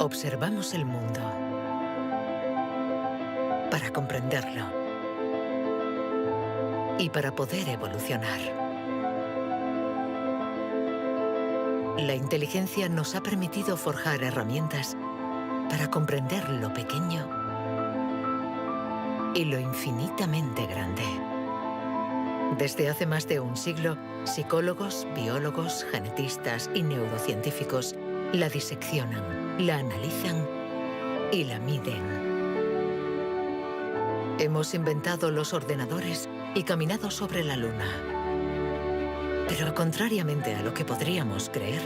Observamos el mundo para comprenderlo y para poder evolucionar. La inteligencia nos ha permitido forjar herramientas para comprender lo pequeño y lo infinitamente grande. Desde hace más de un siglo, psicólogos, biólogos, genetistas y neurocientíficos la diseccionan, la analizan y la miden. Hemos inventado los ordenadores y caminado sobre la Luna. Pero contrariamente a lo que podríamos creer,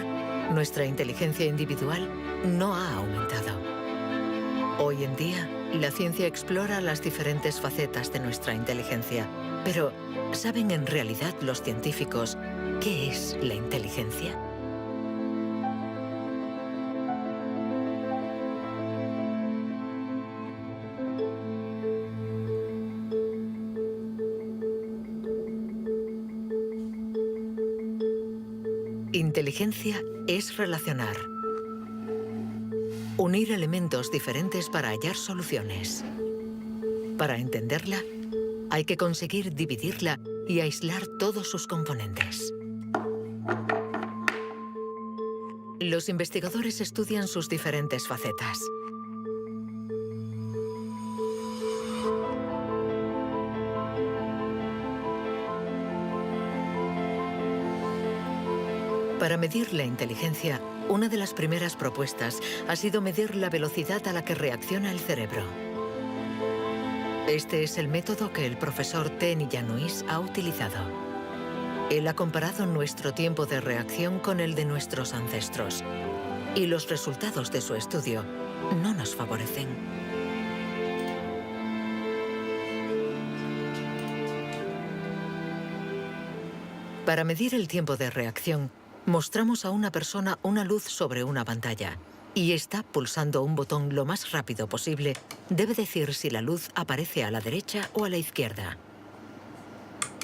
nuestra inteligencia individual no ha aumentado. Hoy en día, la ciencia explora las diferentes facetas de nuestra inteligencia. Pero, ¿saben en realidad los científicos qué es la inteligencia? Inteligencia es relacionar, unir elementos diferentes para hallar soluciones. Para entenderla, hay que conseguir dividirla y aislar todos sus componentes. Los investigadores estudian sus diferentes facetas. Para medir la inteligencia, una de las primeras propuestas ha sido medir la velocidad a la que reacciona el cerebro. Este es el método que el profesor Tenny Yanois ha utilizado. Él ha comparado nuestro tiempo de reacción con el de nuestros ancestros. Y los resultados de su estudio no nos favorecen. Para medir el tiempo de reacción, mostramos a una persona una luz sobre una pantalla y está pulsando un botón lo más rápido posible. Debe decir si la luz aparece a la derecha o a la izquierda.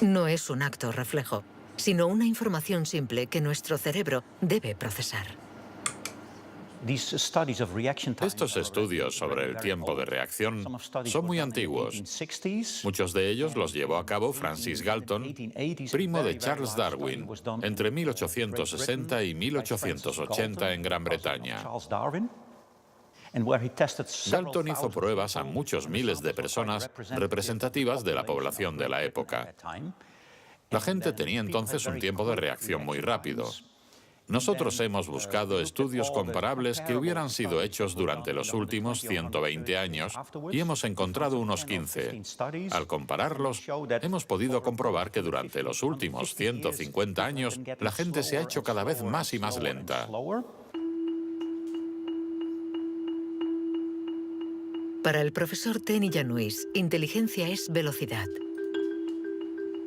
No es un acto reflejo, sino una información simple que nuestro cerebro debe procesar. Estos estudios sobre el tiempo de reacción son muy antiguos. Muchos de ellos los llevó a cabo Francis Galton, primo de Charles Darwin, entre 1860 y 1880 en Gran Bretaña. Galton hizo pruebas a muchos miles de personas representativas de la población de la época. La gente tenía entonces un tiempo de reacción muy rápido. Nosotros hemos buscado estudios comparables que hubieran sido hechos durante los últimos 120 años y hemos encontrado unos 15. Al compararlos, hemos podido comprobar que durante los últimos 150 años la gente se ha hecho cada vez más y más lenta. Para el profesor Tenny Yanois, inteligencia es velocidad.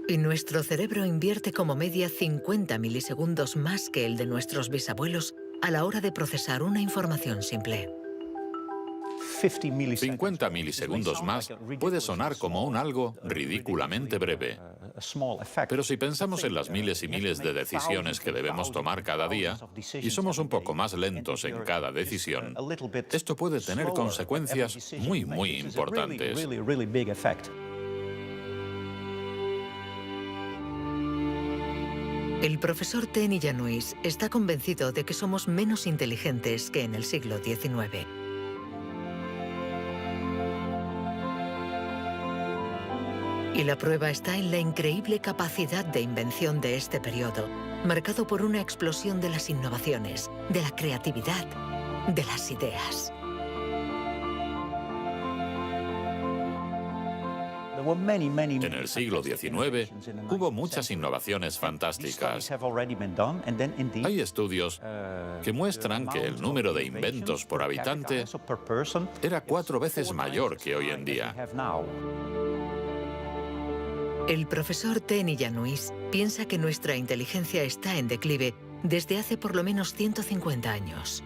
Y nuestro cerebro invierte como media 50 milisegundos más que el de nuestros bisabuelos a la hora de procesar una información simple. 50 milisegundos más puede sonar como un algo ridículamente breve. Pero si pensamos en las miles y miles de decisiones que debemos tomar cada día, y somos un poco más lentos en cada decisión, esto puede tener consecuencias muy, muy importantes. El profesor Tenny Yanois está convencido de que somos menos inteligentes que en el siglo XIX. Y la prueba está en la increíble capacidad de invención de este periodo, marcado por una explosión de las innovaciones, de la creatividad, de las ideas. En el siglo XIX hubo muchas innovaciones fantásticas. Hay estudios que muestran que el número de inventos por habitante era 4 veces mayor que hoy en día. El profesor Tenny Yanois piensa que nuestra inteligencia está en declive desde hace por lo menos 150 años.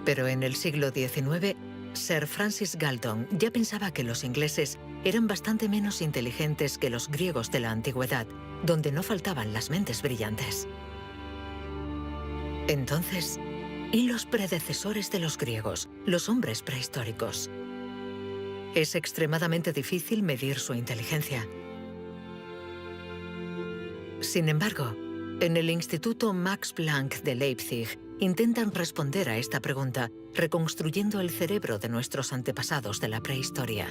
Pero en el siglo XIX, Sir Francis Galton ya pensaba que los ingleses eran bastante menos inteligentes que los griegos de la antigüedad, donde no faltaban las mentes brillantes. Entonces, y los predecesores de los griegos, los hombres prehistóricos. Es extremadamente difícil medir su inteligencia. Sin embargo, en el Instituto Max Planck de Leipzig intentan responder a esta pregunta reconstruyendo el cerebro de nuestros antepasados de la prehistoria.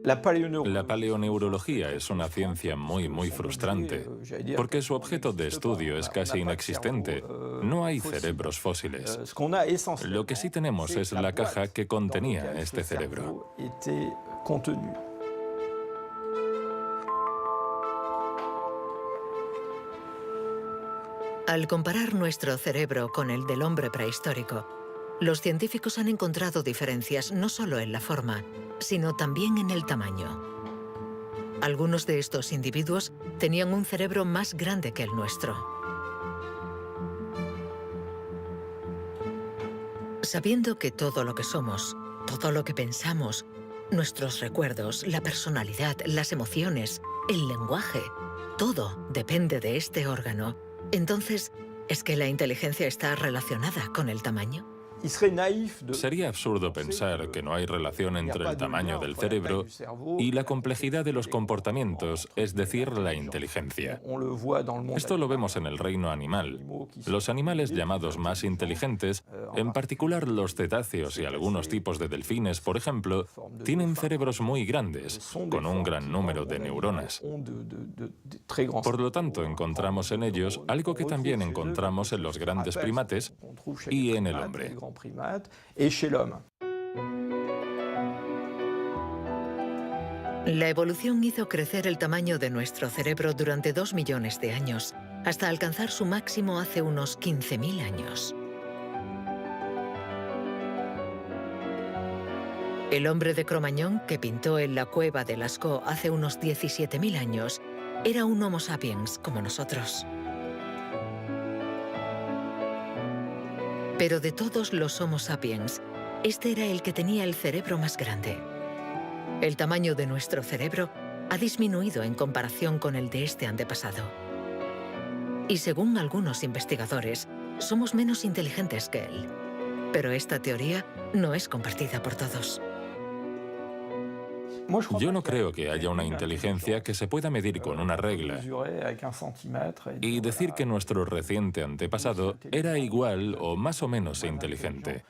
La paleoneurología es una ciencia muy frustrante, porque su objeto de estudio es casi inexistente. No hay cerebros fósiles. Lo que sí tenemos es la caja que contenía este cerebro. Al comparar nuestro cerebro con el del hombre prehistórico, los científicos han encontrado diferencias no solo en la forma, sino también en el tamaño. Algunos de estos individuos tenían un cerebro más grande que el nuestro. Sabiendo que todo lo que somos, todo lo que pensamos, nuestros recuerdos, la personalidad, las emociones, el lenguaje, todo depende de este órgano, entonces, ¿es que la inteligencia está relacionada con el tamaño? Sería absurdo pensar que no hay relación entre el tamaño del cerebro y la complejidad de los comportamientos, es decir, la inteligencia. Esto lo vemos en el reino animal. Los animales llamados más inteligentes, en particular los cetáceos y algunos tipos de delfines, por ejemplo, tienen cerebros muy grandes, con un gran número de neuronas. Por lo tanto, encontramos en ellos algo que también encontramos en los grandes primates y en el hombre. La evolución hizo crecer el tamaño de nuestro cerebro durante 2 millones de años, hasta alcanzar su máximo hace unos 15.000 años. El hombre de Cro-Magnon, que pintó en la cueva de Lascaux hace unos 17.000 años, era un Homo sapiens como nosotros. Pero de todos los Homo sapiens, este era el que tenía el cerebro más grande. El tamaño de nuestro cerebro ha disminuido en comparación con el de este antepasado. Y según algunos investigadores, somos menos inteligentes que él. Pero esta teoría no es compartida por todos. Yo no creo que haya una inteligencia que se pueda medir con una regla y decir que nuestro reciente antepasado era igual o más o menos inteligente.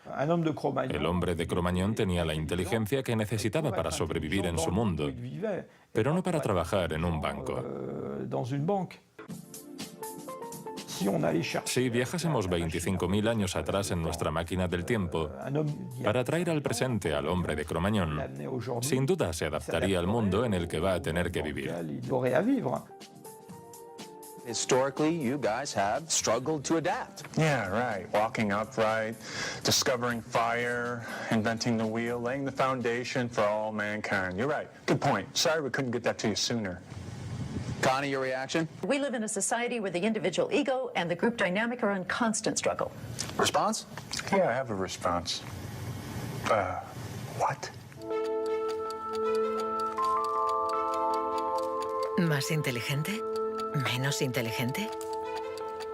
El hombre de Cro-Magnon tenía la inteligencia que necesitaba para sobrevivir en su mundo, pero no para trabajar en un banco. Si viajásemos 25.000 años atrás en nuestra máquina del tiempo, para traer al presente al hombre de Cro-Magnon, sin duda se adaptaría al mundo en el que va a tener que vivir. Historically, you guys have struggled to adapt. Yeah, right. Walking upright, discovering fire, inventing the wheel, laying the foundation for all mankind. You're right. Good point. Sorry we couldn't get that to you sooner. Connie, your reaction? We live in a society where the individual ego and the group dynamic are in constant struggle. Response? Yeah, I have a response. What? ¿Más inteligente? ¿Menos inteligente?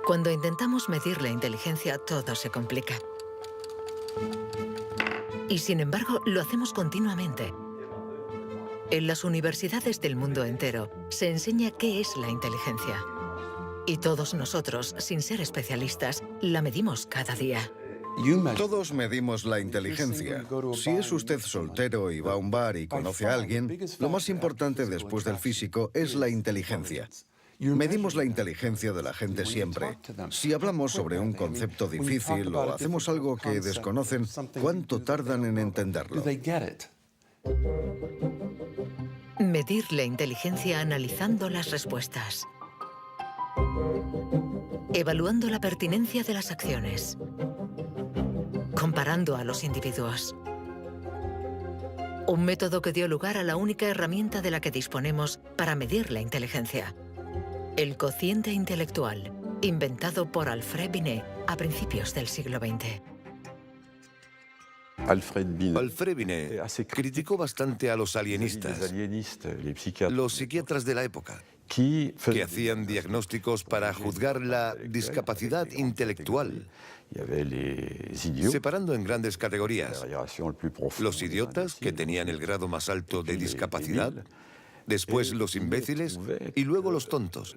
Cuando intentamos medir la inteligencia, todo se complica. Y sin embargo, lo hacemos continuamente. En las universidades del mundo entero se enseña qué es la inteligencia. Y todos nosotros, sin ser especialistas, la medimos cada día. Todos medimos la inteligencia. Si es usted soltero y va a un bar y conoce a alguien, lo más importante después del físico es la inteligencia. Medimos la inteligencia de la gente siempre. Si hablamos sobre un concepto difícil o hacemos algo que desconocen, ¿cuánto tardan en entenderlo? Medir la inteligencia analizando las respuestas. Evaluando la pertinencia de las acciones. Comparando a los individuos. Un método que dio lugar a la única herramienta de la que disponemos para medir la inteligencia. El cociente intelectual, inventado por Alfred Binet a principios del siglo XX. Alfred Binet criticó bastante a los alienistas, los psiquiatras de la época. que hacían diagnósticos para juzgar la discapacidad intelectual, separando en grandes categorías: los idiotas, que tenían el grado más alto de discapacidad, después los imbéciles y luego los tontos.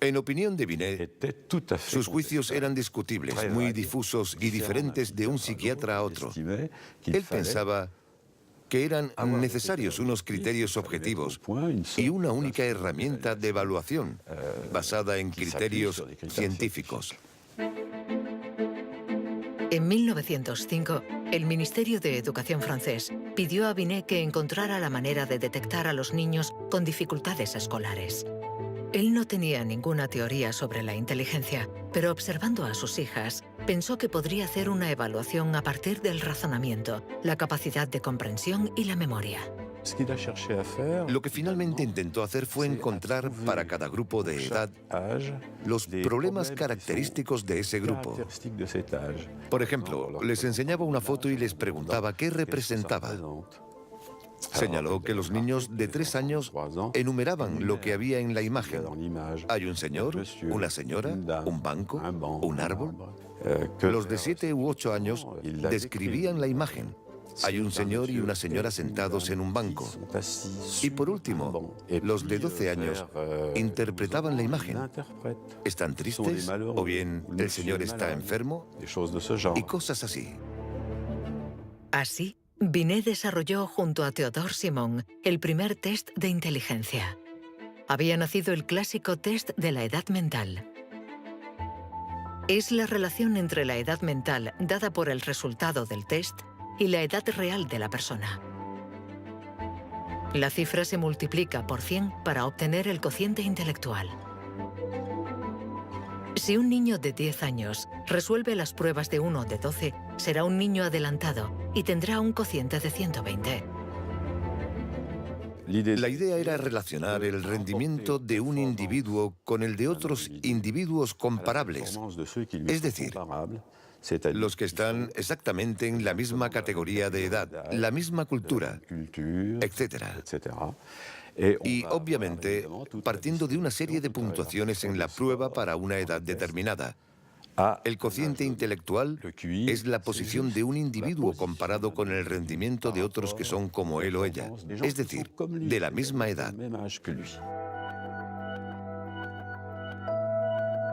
En opinión de Binet, sus juicios eran discutibles, muy difusos y diferentes de un psiquiatra a otro. Él pensaba que eran necesarios unos criterios objetivos y una única herramienta de evaluación basada en criterios científicos. En 1905, el Ministerio de Educación francés pidió a Binet que encontrara la manera de detectar a los niños con dificultades escolares. Él no tenía ninguna teoría sobre la inteligencia, pero observando a sus hijas, pensó que podría hacer una evaluación a partir del razonamiento, la capacidad de comprensión y la memoria. Lo que finalmente intentó hacer fue encontrar para cada grupo de edad los problemas característicos de ese grupo. Por ejemplo, les enseñaba una foto y les preguntaba qué representaba. Señaló que los niños de 3 años enumeraban lo que había en la imagen. Hay un señor, una señora, un banco, un árbol. Los de 7 u 8 años describían la imagen. Hay un señor y una señora sentados en un banco. Y por último, los de 12 años interpretaban la imagen. ¿Están tristes? ¿O bien el señor está enfermo? Y cosas así. Así, Binet desarrolló junto a Théodore Simon el primer test de inteligencia. Había nacido el clásico test de la edad mental. Es la relación entre la edad mental dada por el resultado del test y la edad real de la persona. La cifra se multiplica por 100 para obtener el cociente intelectual. Si un niño de 10 años resuelve las pruebas de uno de 12, será un niño adelantado y tendrá un cociente de 120. La idea era relacionar el rendimiento de un individuo con el de otros individuos comparables, es decir, los que están exactamente en la misma categoría de edad, la misma cultura, etc. Y, obviamente, partiendo de una serie de puntuaciones en la prueba para una edad determinada. El cociente intelectual es la posición de un individuo comparado con el rendimiento de otros que son como él o ella, es decir, de la misma edad.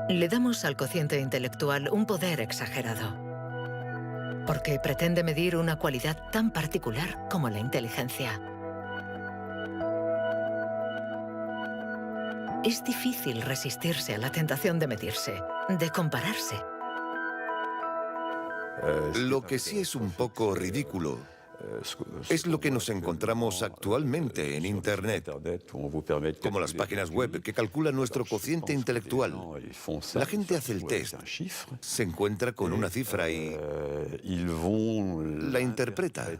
Le damos al cociente intelectual un poder exagerado, porque pretende medir una cualidad tan particular como la inteligencia. Es difícil resistirse a la tentación de medirse, de compararse. Lo que sí es un poco ridículo es lo que nos encontramos actualmente en Internet, como las páginas web que calculan nuestro cociente intelectual. La gente hace el test, se encuentra con una cifra y la interpreta.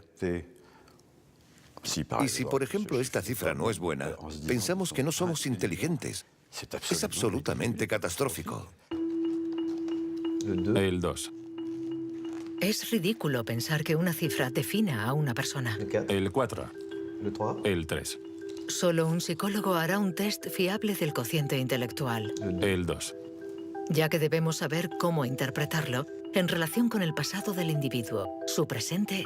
Y si, por ejemplo, esta cifra no es buena, pensamos que no somos inteligentes. Es absolutamente catastrófico. El 2. Es ridículo pensar que una cifra defina a una persona. El 4. El 3. Solo un psicólogo hará un test fiable del cociente intelectual. El 2. Ya que debemos saber cómo interpretarlo en relación con el pasado del individuo, su presente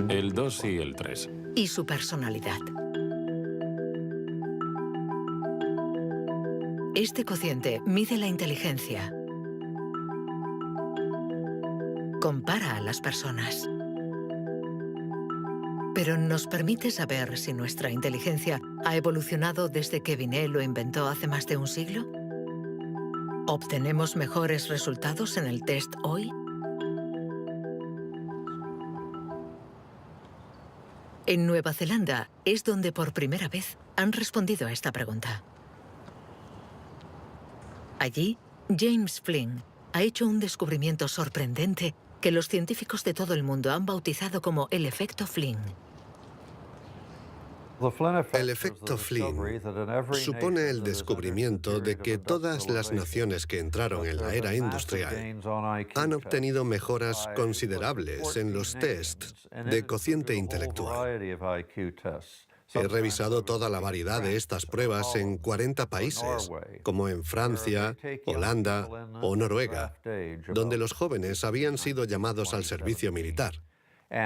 El 2 y el 3. y su personalidad. Este cociente mide la inteligencia. Compara a las personas. Pero ¿nos permite saber si nuestra inteligencia ha evolucionado desde que Binet lo inventó hace más de un siglo? ¿Obtenemos mejores resultados en el test hoy? En Nueva Zelanda es donde por primera vez han respondido a esta pregunta. Allí, James Flynn ha hecho un descubrimiento sorprendente que los científicos de todo el mundo han bautizado como el efecto Flynn. El efecto Flynn supone el descubrimiento de que todas las naciones que entraron en la era industrial han obtenido mejoras considerables en los tests de cociente intelectual. He revisado toda la variedad de estas pruebas en 40 países, como en Francia, Holanda o Noruega, donde los jóvenes habían sido llamados al servicio militar.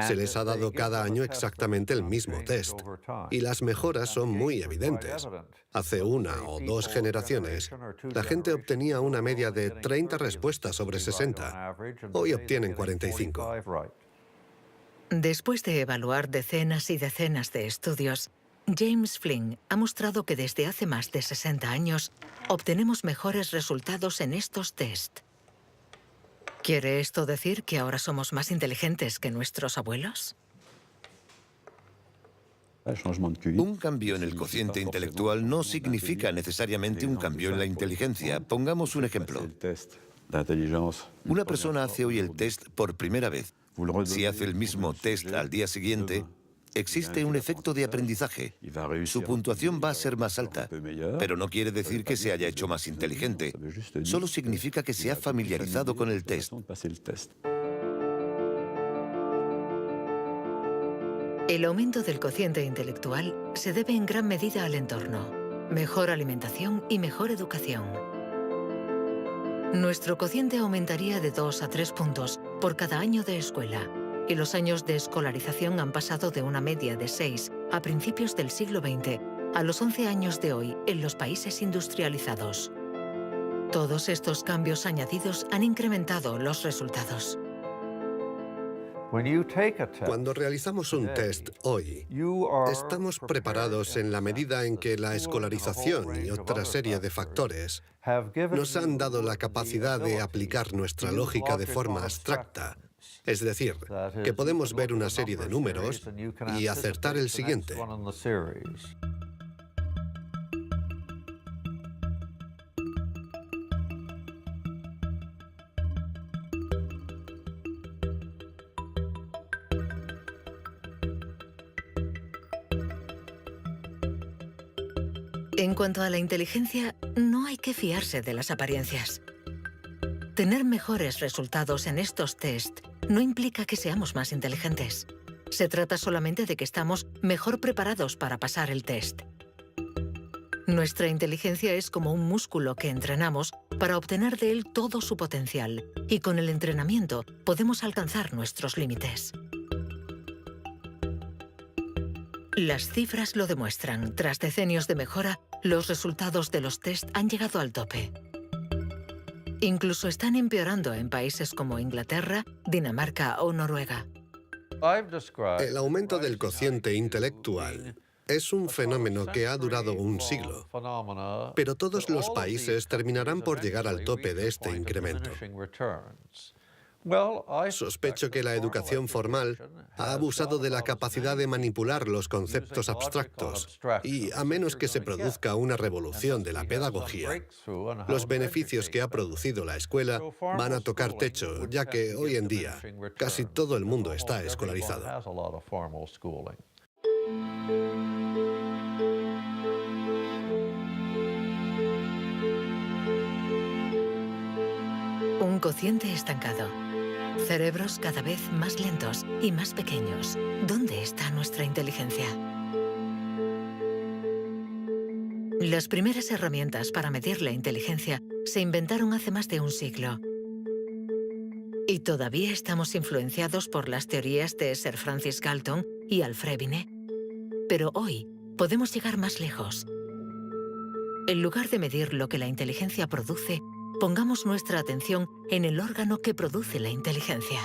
Se les ha dado cada año exactamente el mismo test, y las mejoras son muy evidentes. Hace 1 o 2 generaciones, la gente obtenía una media de 30 respuestas sobre 60. Hoy obtienen 45. Después de evaluar decenas y decenas de estudios, James Flynn ha mostrado que desde hace más de 60 años obtenemos mejores resultados en estos test. ¿Quiere esto decir que ahora somos más inteligentes que nuestros abuelos? Un cambio en el cociente intelectual no significa necesariamente un cambio en la inteligencia. Pongamos un ejemplo. Una persona hace hoy el test por primera vez. Si hace el mismo test al día siguiente, existe un efecto de aprendizaje. Su puntuación va a ser más alta, pero no quiere decir que se haya hecho más inteligente. Solo significa que se ha familiarizado con el test. El aumento del cociente intelectual se debe en gran medida al entorno, mejor alimentación y mejor educación. Nuestro cociente aumentaría de 2 a 3 puntos por cada año de escuela, y los años de escolarización han pasado de una media de 6 a principios del siglo XX a los 11 años de hoy en los países industrializados. Todos estos cambios añadidos han incrementado los resultados. Cuando realizamos un test hoy, estamos preparados en la medida en que la escolarización y otra serie de factores nos han dado la capacidad de aplicar nuestra lógica de forma abstracta. Es decir, que podemos ver una serie de números y acertar el siguiente. En cuanto a la inteligencia, no hay que fiarse de las apariencias. Tener mejores resultados en estos test no implica que seamos más inteligentes. Se trata solamente de que estamos mejor preparados para pasar el test. Nuestra inteligencia es como un músculo que entrenamos para obtener de él todo su potencial, y con el entrenamiento podemos alcanzar nuestros límites. Las cifras lo demuestran. Tras decenios de mejora, los resultados de los test han llegado al tope. Incluso están empeorando en países como Inglaterra, Dinamarca o Noruega. El aumento del cociente intelectual es un fenómeno que ha durado un siglo, pero todos los países terminarán por llegar al tope de este incremento. Sospecho que la educación formal ha abusado de la capacidad de manipular los conceptos abstractos y, a menos que se produzca una revolución de la pedagogía, los beneficios que ha producido la escuela van a tocar techo, ya que hoy en día casi todo el mundo está escolarizado. Un cociente estancado. Cerebros cada vez más lentos y más pequeños. ¿Dónde está nuestra inteligencia? Las primeras herramientas para medir la inteligencia se inventaron hace más de un siglo. Y todavía estamos influenciados por las teorías de Sir Francis Galton y Alfred Binet. Pero hoy podemos llegar más lejos. En lugar de medir lo que la inteligencia produce, pongamos nuestra atención en el órgano que produce la inteligencia.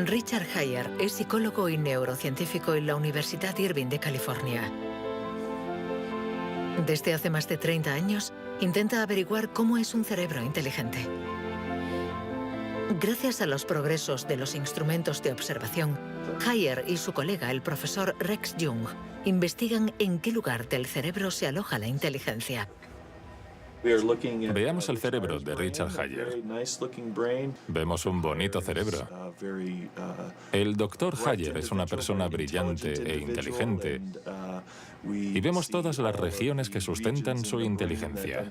Richard Heyer es psicólogo y neurocientífico en la Universidad Irvine de California. Desde hace más de 30 años, intenta averiguar cómo es un cerebro inteligente. Gracias a los progresos de los instrumentos de observación, Heyer y su colega, el profesor Rex Jung, investigan en qué lugar del cerebro se aloja la inteligencia. Veamos el cerebro de Richard Hayer. Vemos un bonito cerebro. El doctor Hayer es una persona brillante e inteligente y vemos todas las regiones que sustentan su inteligencia.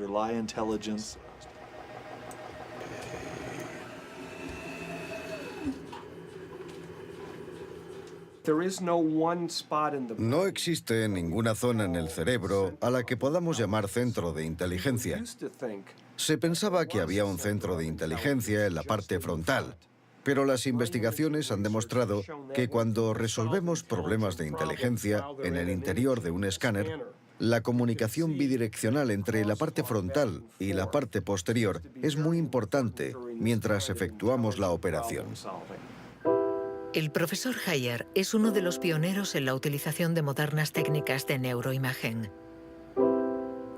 No existe ninguna zona en el cerebro a la que podamos llamar centro de inteligencia. Se pensaba que había un centro de inteligencia en la parte frontal, pero las investigaciones han demostrado que cuando resolvemos problemas de inteligencia en el interior de un escáner, la comunicación bidireccional entre la parte frontal y la parte posterior es muy importante mientras efectuamos la operación. El profesor Hayer es uno de los pioneros en la utilización de modernas técnicas de neuroimagen.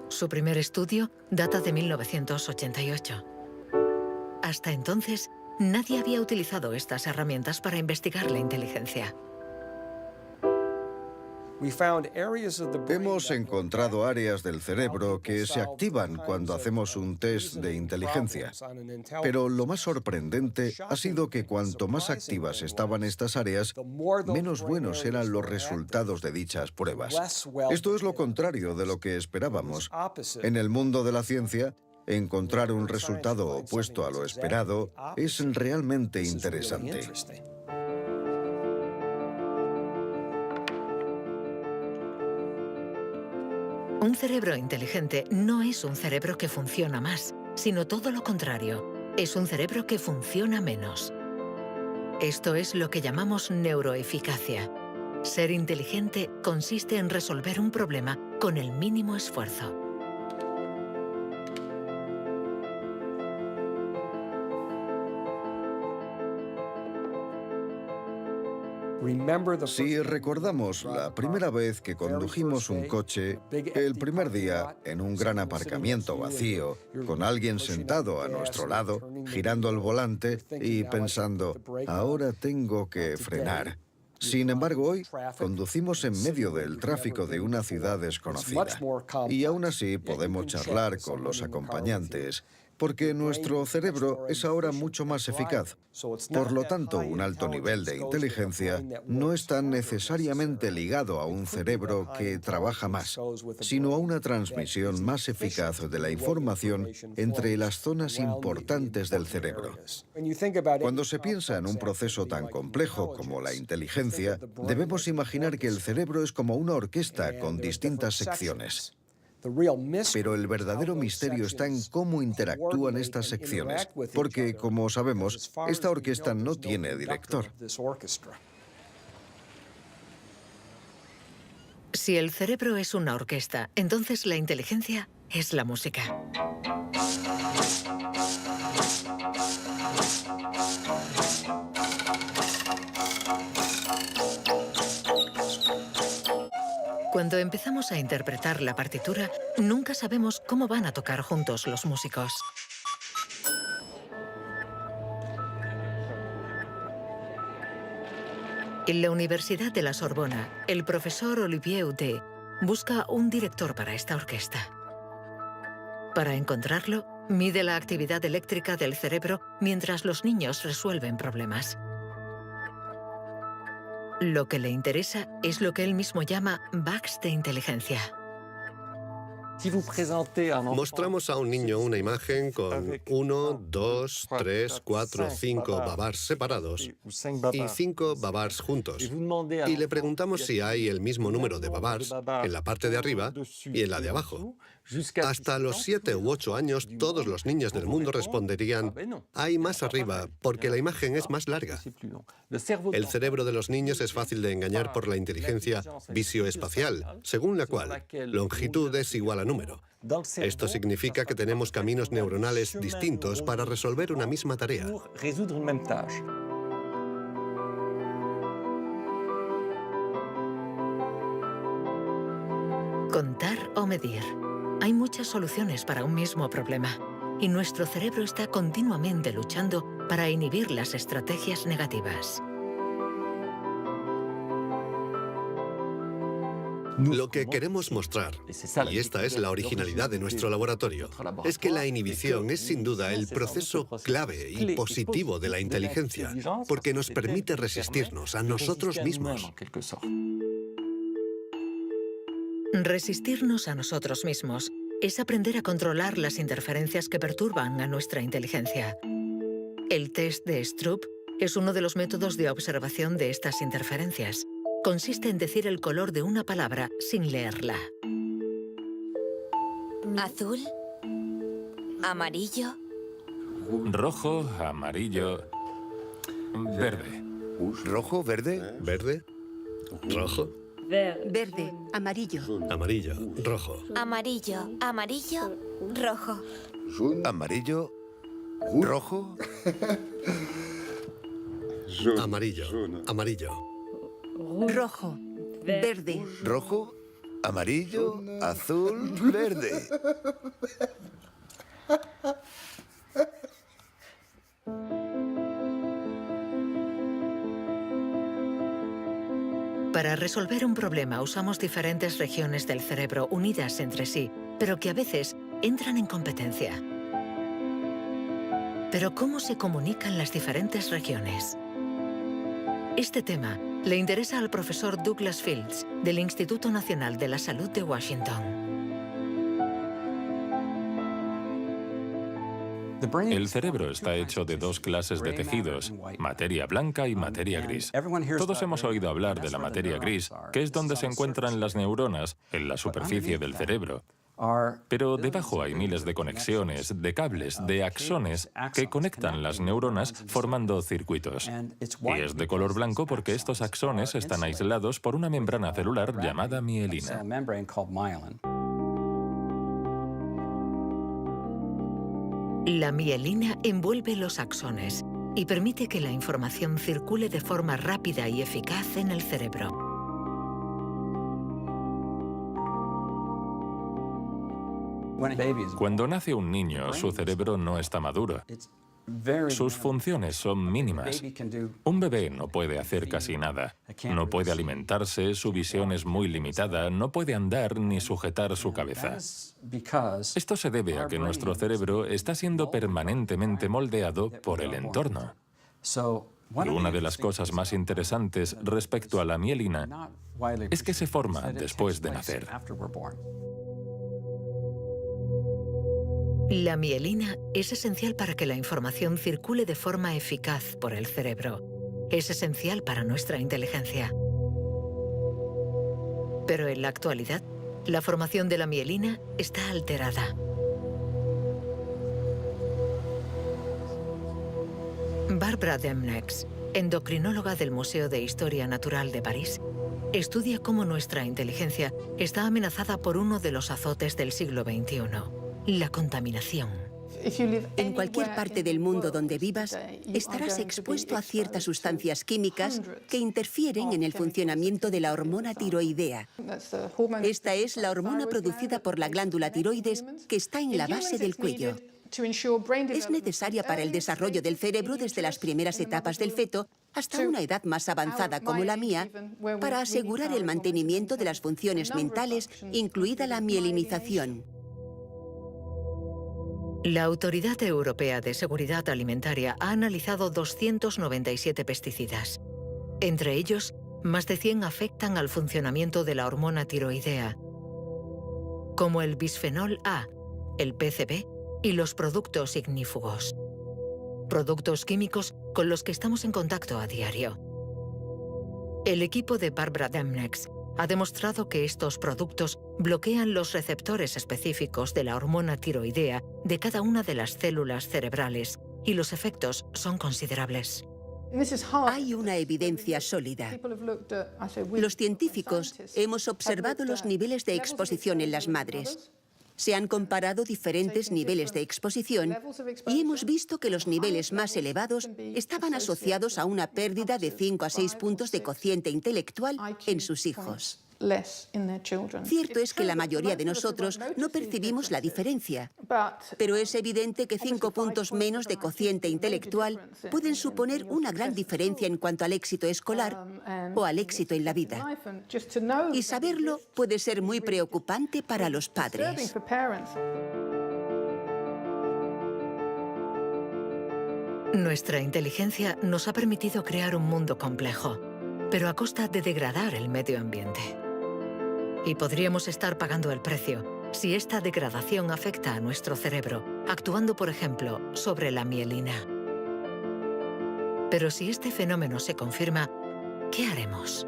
Su primer estudio data de 1988. Hasta entonces, nadie había utilizado estas herramientas para investigar la inteligencia. Hemos encontrado áreas del cerebro que se activan cuando hacemos un test de inteligencia. Pero lo más sorprendente ha sido que cuanto más activas estaban estas áreas, menos buenos eran los resultados de dichas pruebas. Esto es lo contrario de lo que esperábamos. En el mundo de la ciencia, encontrar un resultado opuesto a lo esperado es realmente interesante. Un cerebro inteligente no es un cerebro que funciona más, sino todo lo contrario. Es un cerebro que funciona menos. Esto es lo que llamamos neuroeficacia. Ser inteligente consiste en resolver un problema con el mínimo esfuerzo. Si recordamos la primera vez que condujimos un coche, el primer día en un gran aparcamiento vacío, con alguien sentado a nuestro lado, girando el volante y pensando, ahora tengo que frenar. Sin embargo, hoy conducimos en medio del tráfico de una ciudad desconocida y aún así podemos charlar con los acompañantes, porque nuestro cerebro es ahora mucho más eficaz. Por lo tanto, un alto nivel de inteligencia no está necesariamente ligado a un cerebro que trabaja más, sino a una transmisión más eficaz de la información entre las zonas importantes del cerebro. Cuando se piensa en un proceso tan complejo como la inteligencia, debemos imaginar que el cerebro es como una orquesta con distintas secciones. Pero el verdadero misterio está en cómo interactúan estas secciones, porque, como sabemos, esta orquesta no tiene director. Si el cerebro es una orquesta, entonces la inteligencia es la música. Cuando empezamos a interpretar la partitura, nunca sabemos cómo van a tocar juntos los músicos. En la Universidad de la Sorbona, el profesor Olivier Houdet busca un director para esta orquesta. Para encontrarlo, mide la actividad eléctrica del cerebro mientras los niños resuelven problemas. Lo que le interesa es lo que él mismo llama bugs de inteligencia. Mostramos a un niño una imagen con 1, 2, 3, 4, 5 babars separados y 5 babars juntos. Y le preguntamos si hay el mismo número de babars en la parte de arriba y en la de abajo. Hasta los 7 u 8 años, todos los niños del mundo responderían, hay más arriba, porque la imagen es más larga. El cerebro de los niños es fácil de engañar por la inteligencia visioespacial, según la cual longitud es igual a número. Esto significa que tenemos caminos neuronales distintos para resolver una misma tarea. Contar o medir. Hay muchas soluciones para un mismo problema, y nuestro cerebro está continuamente luchando para inhibir las estrategias negativas. Lo que queremos mostrar, y esta es la originalidad de nuestro laboratorio, es que la inhibición es sin duda el proceso clave y positivo de la inteligencia, porque nos permite resistirnos a nosotros mismos. Resistirnos a nosotros mismos es aprender a controlar las interferencias que perturban a nuestra inteligencia. El test de Stroop es uno de los métodos de observación de estas interferencias. Consiste en decir el color de una palabra sin leerla. Azul, amarillo, rojo, amarillo, verde. ¿Rojo, verde? ¿Verde? ¿Rojo? verde, amarillo, Amarillo, rojo. amarillo, amarillo, rojo. ¿Amarillo? ¿Rojo? Amarillo, amarillo. Rojo, verde, ¿Rojo? ¿Amarillo? ¿Azul? ¿Verde? Para resolver un problema usamos diferentes regiones del cerebro unidas entre sí, pero que a veces entran en competencia. Pero ¿cómo se comunican las diferentes regiones? Este tema le interesa al profesor Douglas Fields, del Instituto Nacional de la Salud de Washington. El cerebro está hecho de dos clases de tejidos, materia blanca y materia gris. Todos hemos oído hablar de la materia gris, que es donde se encuentran las neuronas, en la superficie del cerebro. Pero debajo hay miles de conexiones, de cables, de axones que conectan las neuronas formando circuitos. Y es de color blanco porque estos axones están aislados por una membrana celular llamada mielina. La mielina envuelve los axones y permite que la información circule de forma rápida y eficaz en el cerebro. Cuando nace un niño, su cerebro no está maduro. Sus funciones son mínimas. Un bebé no puede hacer casi nada. No puede alimentarse, su visión es muy limitada, no puede andar ni sujetar su cabeza. Esto se debe a que nuestro cerebro está siendo permanentemente moldeado por el entorno. Y una de las cosas más interesantes respecto a la mielina es que se forma después de nacer. La mielina es esencial para que la información circule de forma eficaz por el cerebro. Es esencial para nuestra inteligencia. Pero en la actualidad, la formación de la mielina está alterada. Barbara Demnex, endocrinóloga del Museo de Historia Natural de París, estudia cómo nuestra inteligencia está amenazada por uno de los azotes del siglo XXI. La contaminación. En cualquier parte del mundo donde vivas, estarás expuesto a ciertas sustancias químicas que interfieren en el funcionamiento de la hormona tiroidea. Esta es la hormona producida por la glándula tiroides que está en la base del cuello. Es necesaria para el desarrollo del cerebro desde las primeras etapas del feto hasta una edad más avanzada como la mía, para asegurar el mantenimiento de las funciones mentales, incluida la mielinización. La Autoridad Europea de Seguridad Alimentaria ha analizado 297 pesticidas. Entre ellos, más de 100 afectan al funcionamiento de la hormona tiroidea, como el bisfenol A, el PCB y los productos ignífugos. Productos químicos con los que estamos en contacto a diario. El equipo de Barbara Demnex ha demostrado que estos productos bloquean los receptores específicos de la hormona tiroidea de cada una de las células cerebrales y los efectos son considerables. Hay una evidencia sólida. Los científicos hemos observado los niveles de exposición en las madres. Se han comparado diferentes niveles de exposición y hemos visto que los niveles más elevados estaban asociados a una pérdida de 5 a 6 puntos de cociente intelectual en sus hijos. Cierto es que la mayoría de nosotros no percibimos la diferencia, pero es evidente que 5 puntos menos de cociente intelectual pueden suponer una gran diferencia en cuanto al éxito escolar o al éxito en la vida. Y saberlo puede ser muy preocupante para los padres. Nuestra inteligencia nos ha permitido crear un mundo complejo, pero a costa de degradar el medio ambiente. Y podríamos estar pagando el precio si esta degradación afecta a nuestro cerebro, actuando, por ejemplo, sobre la mielina. Pero si este fenómeno se confirma, ¿qué haremos?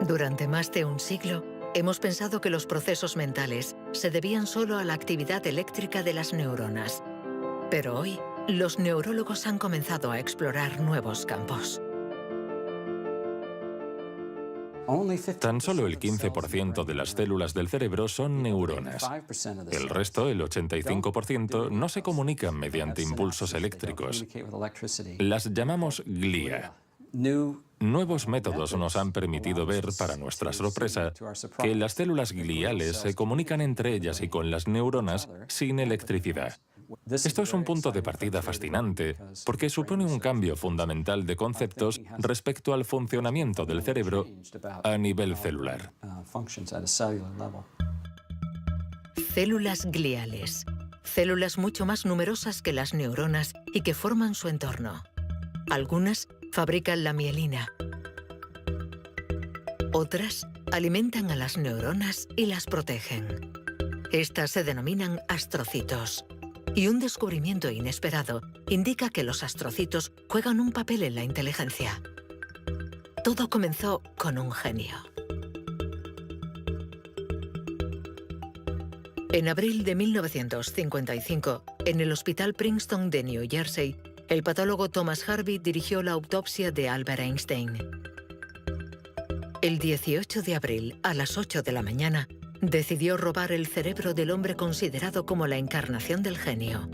Durante más de un siglo, hemos pensado que los procesos mentales se debían solo a la actividad eléctrica de las neuronas. Pero hoy, los neurólogos han comenzado a explorar nuevos campos. Tan solo el 15% de las células del cerebro son neuronas. El resto, el 85%, no se comunican mediante impulsos eléctricos. Las llamamos glía. Nuevos métodos nos han permitido ver, para nuestra sorpresa, que las células gliales se comunican entre ellas y con las neuronas sin electricidad. Esto es un punto de partida fascinante, porque supone un cambio fundamental de conceptos respecto al funcionamiento del cerebro a nivel celular. Células gliales. Células mucho más numerosas que las neuronas y que forman su entorno. Algunas fabrican la mielina. Otras alimentan a las neuronas y las protegen. Estas se denominan astrocitos. Y un descubrimiento inesperado indica que los astrocitos juegan un papel en la inteligencia. Todo comenzó con un genio. En abril de 1955, en el Hospital Princeton de New Jersey, el patólogo Thomas Harvey dirigió la autopsia de Albert Einstein. El 18 de abril, a las 8 de la mañana, decidió robar el cerebro del hombre considerado como la encarnación del genio.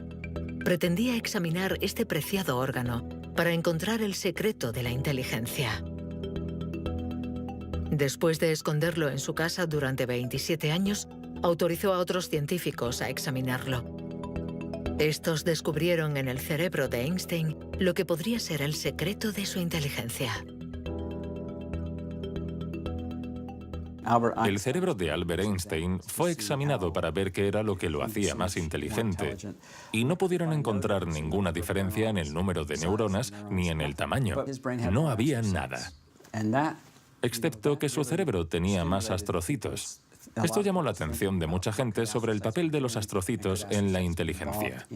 Pretendía examinar este preciado órgano para encontrar el secreto de la inteligencia. Después de esconderlo en su casa durante 27 años, autorizó a otros científicos a examinarlo. Estos descubrieron en el cerebro de Einstein lo que podría ser el secreto de su inteligencia. El cerebro de Albert Einstein fue examinado para ver qué era lo que lo hacía más inteligente, y no pudieron encontrar ninguna diferencia en el número de neuronas ni en el tamaño. No había nada, excepto que su cerebro tenía más astrocitos. Esto llamó la atención de mucha gente sobre el papel de los astrocitos en la inteligencia.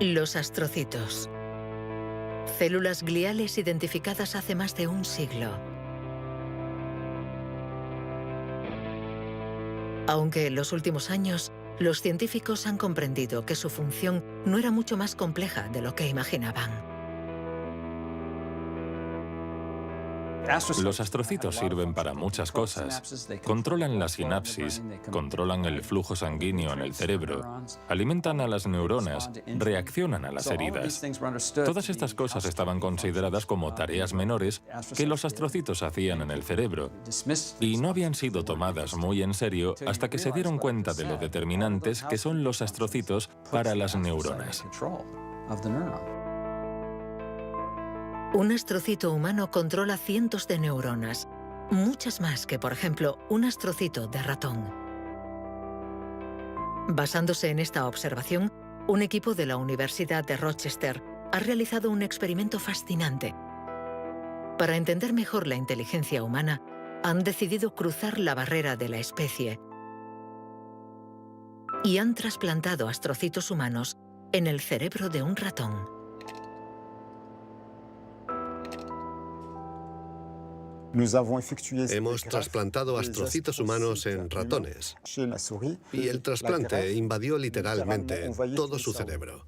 Los astrocitos. Células gliales identificadas hace más de un siglo. Aunque en los últimos años, los científicos han comprendido que su función no era mucho más compleja de lo que imaginaban. Los astrocitos sirven para muchas cosas. Controlan la sinapsis, controlan el flujo sanguíneo en el cerebro, alimentan a las neuronas, reaccionan a las heridas. Todas estas cosas estaban consideradas como tareas menores que los astrocitos hacían en el cerebro, y no habían sido tomadas muy en serio hasta que se dieron cuenta de lo determinantes que son los astrocitos para las neuronas. Un astrocito humano controla cientos de neuronas, muchas más que, por ejemplo, un astrocito de ratón. Basándose en esta observación, un equipo de la Universidad de Rochester ha realizado un experimento fascinante. Para entender mejor la inteligencia humana, han decidido cruzar la barrera de la especie y han trasplantado astrocitos humanos en el cerebro de un ratón. Hemos trasplantado astrocitos humanos en ratones y el trasplante invadió literalmente todo su cerebro.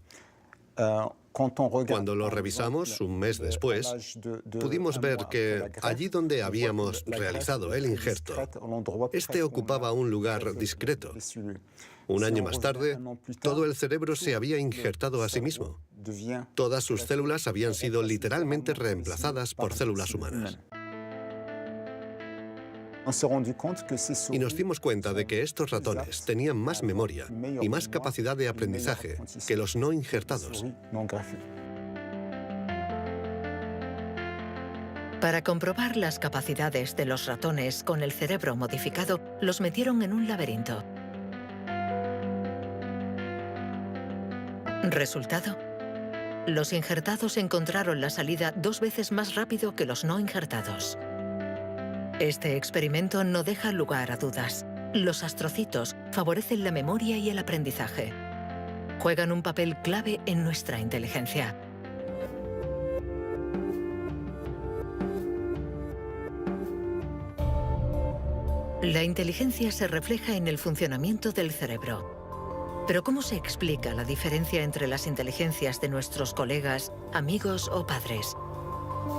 Cuando lo revisamos un mes después, pudimos ver que allí donde habíamos realizado el injerto, este ocupaba un lugar discreto. Un año más tarde, todo el cerebro se había injertado a sí mismo. Todas sus células habían sido literalmente reemplazadas por células humanas. Y nos dimos cuenta de que estos ratones tenían más memoria y más capacidad de aprendizaje que los no injertados. Para comprobar las capacidades de los ratones con el cerebro modificado, los metieron en un laberinto. Resultado: los injertados encontraron la salida 2 veces más rápido que los no injertados. Este experimento no deja lugar a dudas. Los astrocitos favorecen la memoria y el aprendizaje. Juegan un papel clave en nuestra inteligencia. La inteligencia se refleja en el funcionamiento del cerebro. Pero ¿cómo se explica la diferencia entre las inteligencias de nuestros colegas, amigos o padres?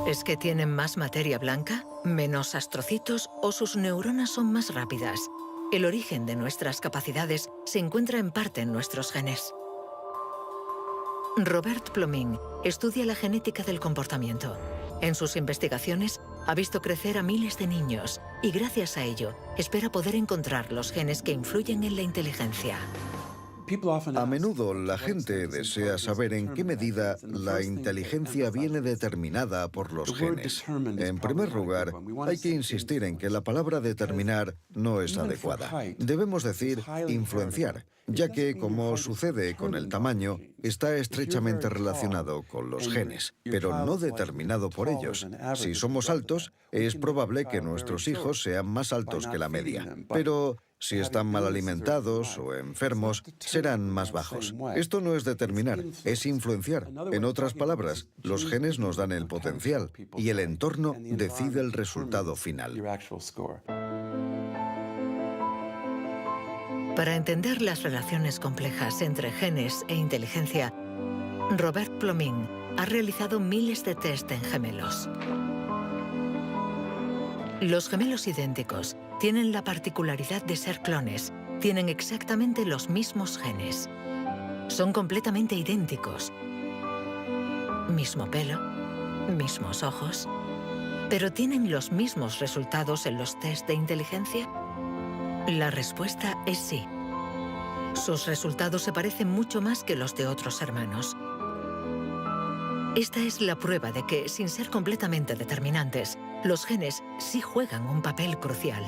¿Es que tienen más materia blanca, menos astrocitos o sus neuronas son más rápidas? El origen de nuestras capacidades se encuentra en parte en nuestros genes. Robert Plomin estudia la genética del comportamiento. En sus investigaciones ha visto crecer a miles de niños y gracias a ello espera poder encontrar los genes que influyen en la inteligencia. A menudo la gente desea saber en qué medida la inteligencia viene determinada por los genes. En primer lugar, hay que insistir en que la palabra determinar no es adecuada. Debemos decir influenciar, ya que, como sucede con el tamaño, está estrechamente relacionado con los genes, pero no determinado por ellos. Si somos altos, es probable que nuestros hijos sean más altos que la media, pero si están mal alimentados o enfermos, serán más bajos. Esto no es determinar, es influenciar. En otras palabras, los genes nos dan el potencial y el entorno decide el resultado final. Para entender las relaciones complejas entre genes e inteligencia, Robert Plomin ha realizado miles de test en gemelos. Los gemelos idénticos tienen la particularidad de ser clones, tienen exactamente los mismos genes. Son completamente idénticos. Mismo pelo, mismos ojos. ¿Pero tienen los mismos resultados en los test de inteligencia? La respuesta es sí. Sus resultados se parecen mucho más que los de otros hermanos. Esta es la prueba de que, sin ser completamente determinantes, los genes sí juegan un papel crucial.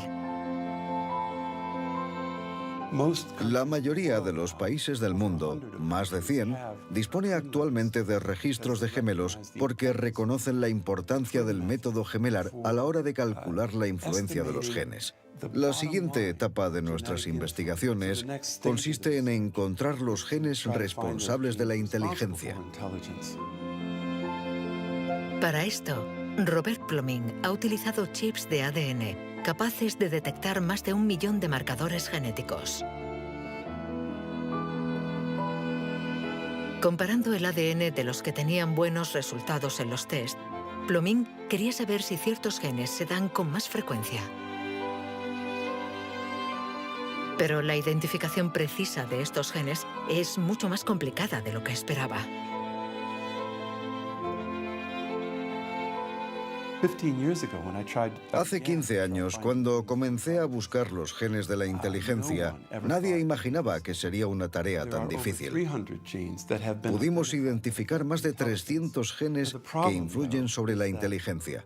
La mayoría de los países del mundo, más de 100, dispone actualmente de registros de gemelos porque reconocen la importancia del método gemelar a la hora de calcular la influencia de los genes. La siguiente etapa de nuestras investigaciones consiste en encontrar los genes responsables de la inteligencia. Para esto, Robert Plomin ha utilizado chips de ADN capaces de detectar más de 1 millón de marcadores genéticos. Comparando el ADN de los que tenían buenos resultados en los test, Plomin quería saber si ciertos genes se dan con más frecuencia. Pero la identificación precisa de estos genes es mucho más complicada de lo que esperaba. Hace 15 años, cuando comencé a buscar los genes de la inteligencia, nadie imaginaba que sería una tarea tan difícil. Pudimos identificar más de 300 genes que influyen sobre la inteligencia.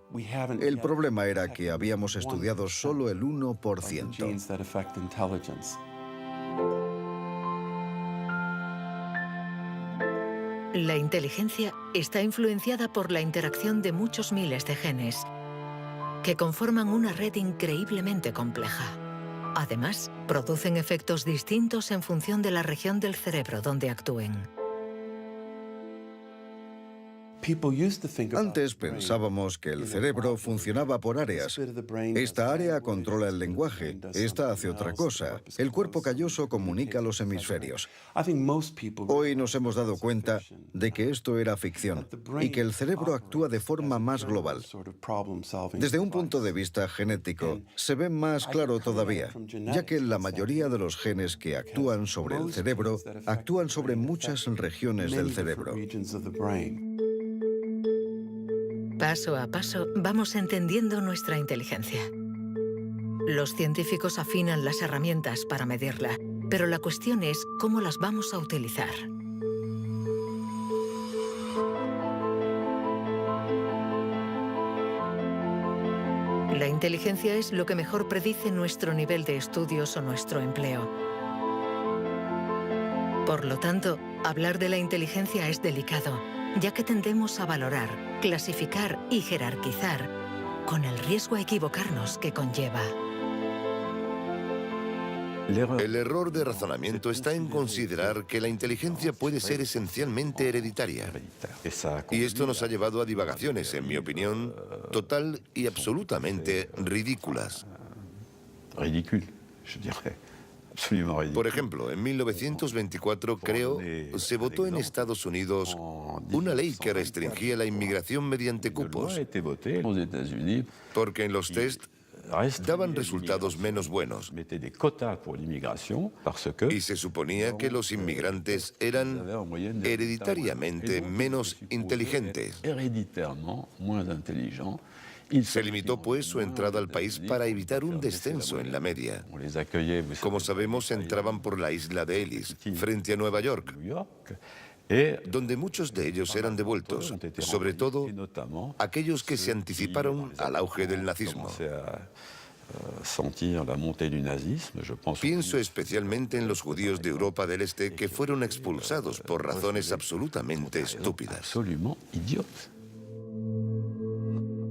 El problema era que habíamos estudiado solo el 1%. La inteligencia está influenciada por la interacción de muchos miles de genes que conforman una red increíblemente compleja. Además, producen efectos distintos en función de la región del cerebro donde actúen. Antes pensábamos que el cerebro funcionaba por áreas. Esta área controla el lenguaje, esta hace otra cosa. El cuerpo calloso comunica los hemisferios. Hoy nos hemos dado cuenta de que esto era ficción y que el cerebro actúa de forma más global. Desde un punto de vista genético, se ve más claro todavía, ya que la mayoría de los genes que actúan sobre el cerebro actúan sobre muchas regiones del cerebro. Paso a paso vamos entendiendo nuestra inteligencia. Los científicos afinan las herramientas para medirla, pero la cuestión es cómo las vamos a utilizar. La inteligencia es lo que mejor predice nuestro nivel de estudios o nuestro empleo. Por lo tanto, hablar de la inteligencia es delicado, ya que tendemos a valorar, clasificar y jerarquizar, con el riesgo a equivocarnos que conlleva. El error de razonamiento está en considerar que la inteligencia puede ser esencialmente hereditaria. Y esto nos ha llevado a divagaciones, en mi opinión, total y absolutamente ridículas. Por ejemplo, en 1924, creo, se votó en Estados Unidos una ley que restringía la inmigración mediante cupos, porque en los test daban resultados menos buenos. Y se suponía que los inmigrantes eran hereditariamente menos inteligentes. Se limitó, pues, su entrada al país para evitar un descenso en la media. Como sabemos, entraban por la isla de Ellis, frente a Nueva York, donde muchos de ellos eran devueltos, sobre todo aquellos que se anticiparon al auge del nazismo. Pienso especialmente en los judíos de Europa del Este que fueron expulsados por razones absolutamente estúpidas.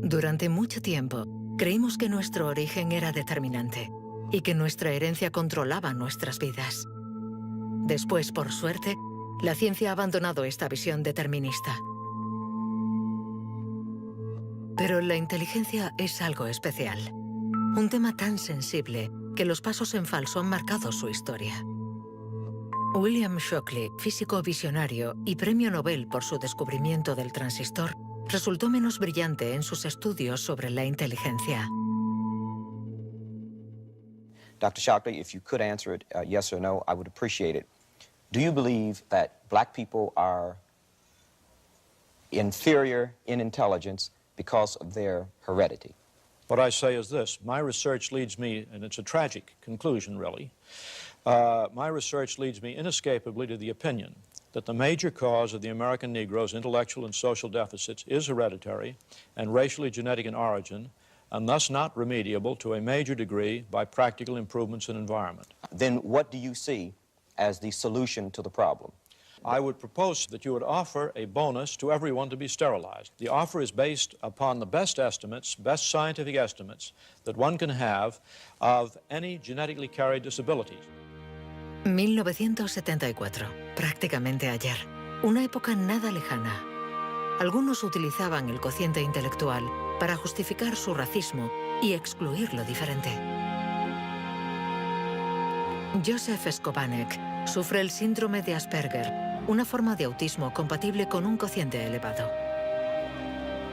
Durante mucho tiempo, creímos que nuestro origen era determinante y que nuestra herencia controlaba nuestras vidas. Después, por suerte, la ciencia ha abandonado esta visión determinista. Pero la inteligencia es algo especial. Un tema tan sensible que los pasos en falso han marcado su historia. William Shockley, físico visionario y premio Nobel por su descubrimiento del transistor, resultó menos brillante en sus estudios sobre la inteligencia. Dr. Shockley, if you could answer it yes or no, I would appreciate it. Do you believe that black people are inferior in intelligence because of their heredity? What I say is this. My research leads me, and it's a tragic conclusion, really, my research leads me inescapably to the opinion that the major cause of the American Negro's intellectual and social deficits is hereditary and racially genetic in origin, and thus not remediable to a major degree by practical improvements in environment. Then what do you see as the solution to the problem? I would propose that you would offer a bonus to everyone to be sterilized. The offer is based upon the best estimates, best scientific estimates that one can have of any genetically carried disabilities. 1974, prácticamente ayer. Una época nada lejana. Algunos utilizaban el cociente intelectual para justificar su racismo y excluir lo diferente. Joseph Skobanek sufre el síndrome de Asperger, una forma de autismo compatible con un cociente elevado.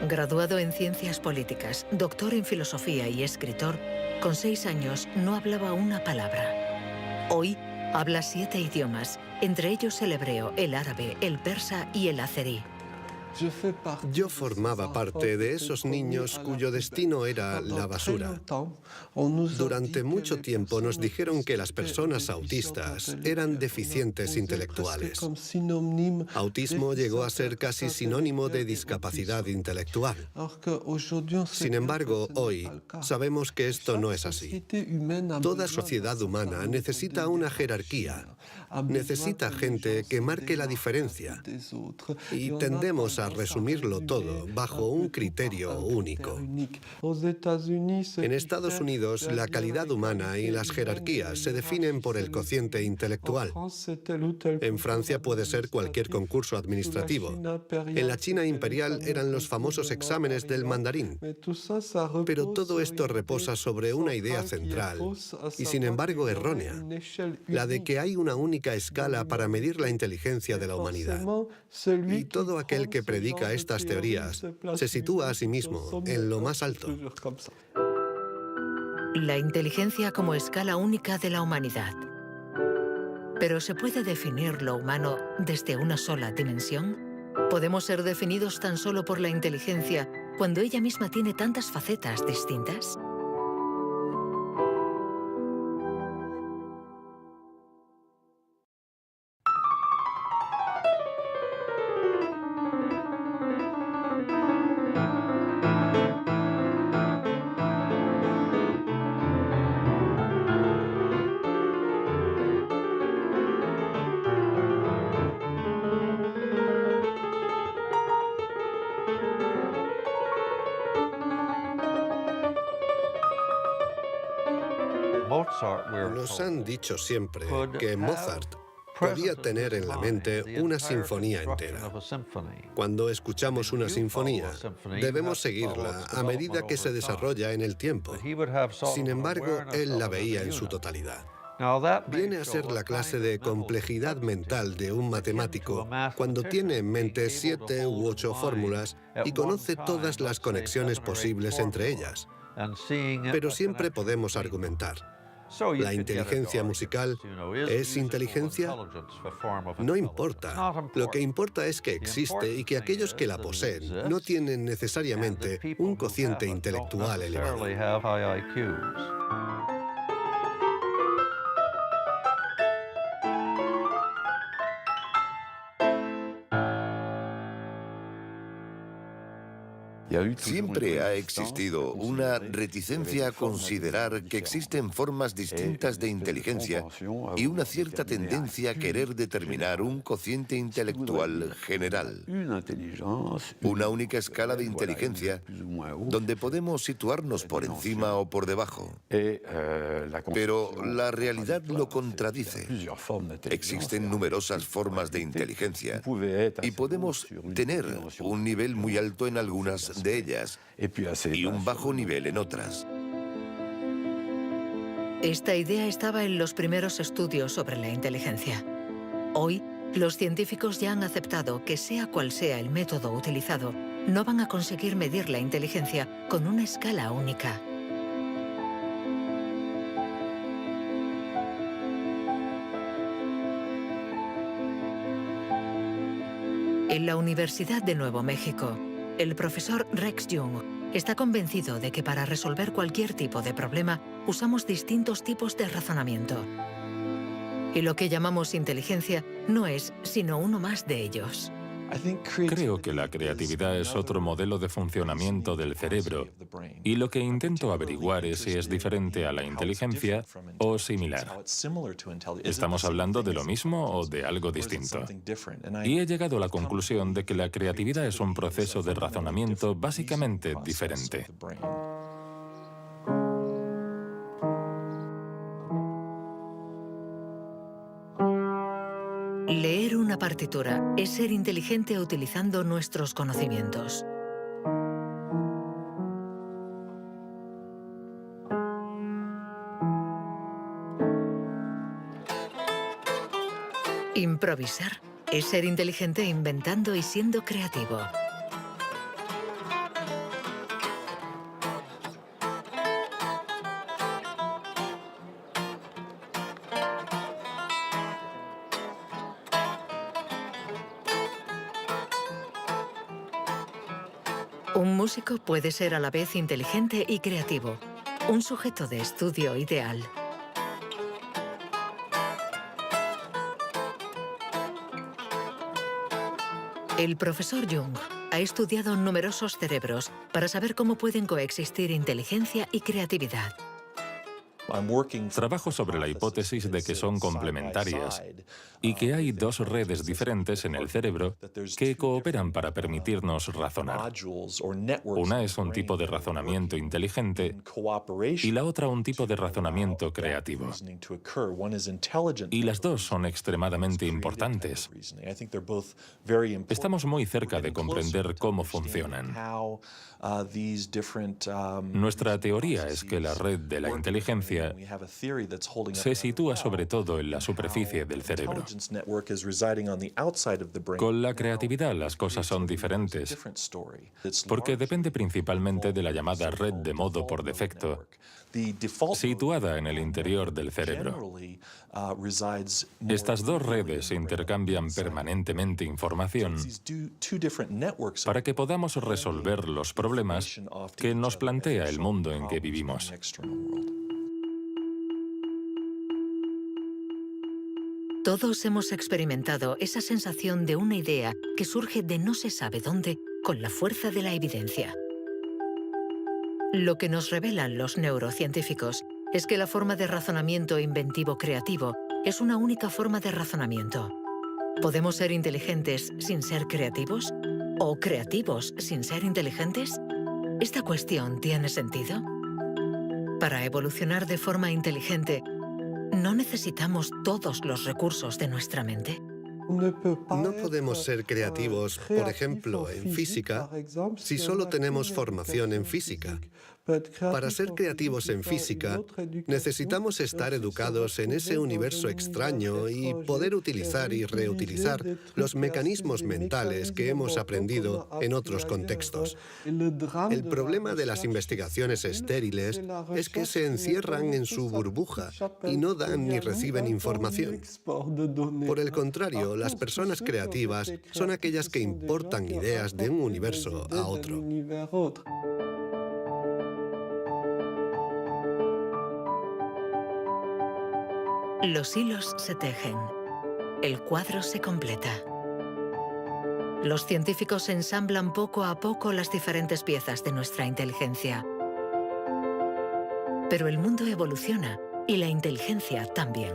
Graduado en ciencias políticas, doctor en filosofía y escritor, con 6 años no hablaba una palabra. Hoy habla 7 idiomas, entre ellos el hebreo, el árabe, el persa y el azerí. Yo formaba parte de esos niños cuyo destino era la basura. Durante mucho tiempo nos dijeron que las personas autistas eran deficientes intelectuales. Autismo llegó a ser casi sinónimo de discapacidad intelectual. Sin embargo, hoy sabemos que esto no es así. Toda sociedad humana necesita una jerarquía, Necesita gente que marque la diferencia. Y tendemos a resumirlo todo bajo un criterio único. En Estados Unidos, la calidad humana y las jerarquías se definen por el cociente intelectual. En Francia puede ser cualquier concurso administrativo. En la China imperial eran los famosos exámenes del mandarín. Pero todo esto reposa sobre una idea central y, sin embargo, errónea, la de que hay una única escala para medir la inteligencia de la humanidad. Y todo aquel que predica estas teorías se sitúa a sí mismo en lo más alto. La inteligencia como escala única de la humanidad. ¿Pero se puede definir lo humano desde una sola dimensión? ¿Podemos ser definidos tan solo por la inteligencia cuando ella misma tiene tantas facetas distintas? Nos han dicho siempre que Mozart podía tener en la mente una sinfonía entera. Cuando escuchamos una sinfonía, debemos seguirla a medida que se desarrolla en el tiempo. Sin embargo, él la veía en su totalidad. Viene a ser la clase de complejidad mental de un matemático cuando tiene en mente 7 u 8 fórmulas y conoce todas las conexiones posibles entre ellas. Pero siempre podemos argumentar. ¿La inteligencia musical es inteligencia? No importa. Lo que importa es que existe y que aquellos que la poseen no tienen necesariamente un cociente intelectual elevado. Siempre ha existido una reticencia a considerar que existen formas distintas de inteligencia y una cierta tendencia a querer determinar un cociente intelectual general. Una única escala de inteligencia donde podemos situarnos por encima o por debajo. Pero la realidad lo contradice. Existen numerosas formas de inteligencia y podemos tener un nivel muy alto en algunas de ellas y un bajo nivel en otras. Esta idea estaba en los primeros estudios sobre la inteligencia. Hoy, los científicos ya han aceptado que sea cual sea el método utilizado, no van a conseguir medir la inteligencia con una escala única. En la Universidad de Nuevo México, el profesor Rex Jung está convencido de que para resolver cualquier tipo de problema usamos distintos tipos de razonamiento. Y lo que llamamos inteligencia no es sino uno más de ellos. Creo que la creatividad es otro modelo de funcionamiento del cerebro y lo que intento averiguar es si es diferente a la inteligencia o similar. ¿Estamos hablando de lo mismo o de algo distinto? Y he llegado a la conclusión de que la creatividad es un proceso de razonamiento básicamente diferente. Leer una partitura es ser inteligente utilizando nuestros conocimientos. Improvisar es ser inteligente inventando y siendo creativo. Un músico puede ser a la vez inteligente y creativo, un sujeto de estudio ideal. El profesor Jung ha estudiado numerosos cerebros para saber cómo pueden coexistir inteligencia y creatividad. Trabajo sobre la hipótesis de que son complementarias y que hay dos redes diferentes en el cerebro que cooperan para permitirnos razonar. Una es un tipo de razonamiento inteligente y la otra un tipo de razonamiento creativo. Y las dos son extremadamente importantes. Estamos muy cerca de comprender cómo funcionan. Nuestra teoría es que la red de la inteligencia se sitúa sobre todo en la superficie del cerebro. Con la creatividad las cosas son diferentes, porque depende principalmente de la llamada red de modo por defecto, situada en el interior del cerebro. Estas dos redes intercambian permanentemente información para que podamos resolver los problemas que nos plantea el mundo en que vivimos. Todos hemos experimentado esa sensación de una idea que surge de no se sabe dónde con la fuerza de la evidencia. Lo que nos revelan los neurocientíficos es que la forma de razonamiento inventivo creativo es una única forma de razonamiento. ¿Podemos ser inteligentes sin ser creativos? ¿O creativos sin ser inteligentes? ¿Esta cuestión tiene sentido? Para evolucionar de forma inteligente, ¿no necesitamos todos los recursos de nuestra mente? No podemos ser creativos, por ejemplo, en física, si solo tenemos formación en física. Para ser creativos en física, necesitamos estar educados en ese universo extraño y poder utilizar y reutilizar los mecanismos mentales que hemos aprendido en otros contextos. El problema de las investigaciones estériles es que se encierran en su burbuja y no dan ni reciben información. Por el contrario, las personas creativas son aquellas que importan ideas de un universo a otro. Los hilos se tejen. El cuadro se completa. Los científicos ensamblan poco a poco las diferentes piezas de nuestra inteligencia. Pero el mundo evoluciona y la inteligencia también.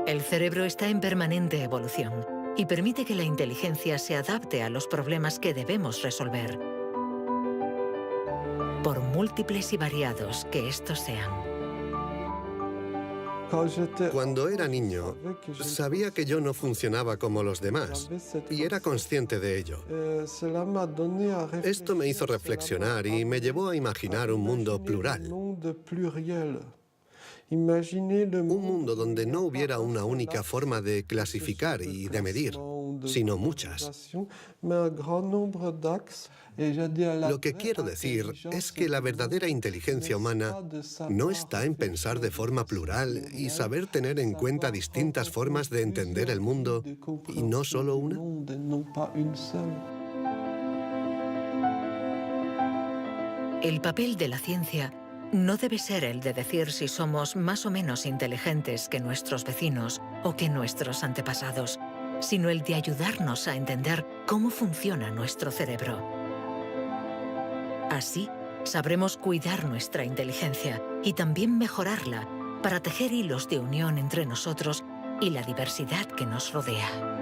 El cerebro está en permanente evolución y permite que la inteligencia se adapte a los problemas que debemos resolver, por múltiples y variados que estos sean. Cuando era niño, sabía que yo no funcionaba como los demás y era consciente de ello. Esto me hizo reflexionar y me llevó a imaginar un mundo plural. Un mundo donde no hubiera una única forma de clasificar y de medir, sino muchas. Lo que quiero decir es que la verdadera inteligencia humana no está en pensar de forma plural y saber tener en cuenta distintas formas de entender el mundo y no solo una. El papel de la ciencia no debe ser el de decir si somos más o menos inteligentes que nuestros vecinos o que nuestros antepasados, sino el de ayudarnos a entender cómo funciona nuestro cerebro. Así, sabremos cuidar nuestra inteligencia y también mejorarla para tejer hilos de unión entre nosotros y la diversidad que nos rodea.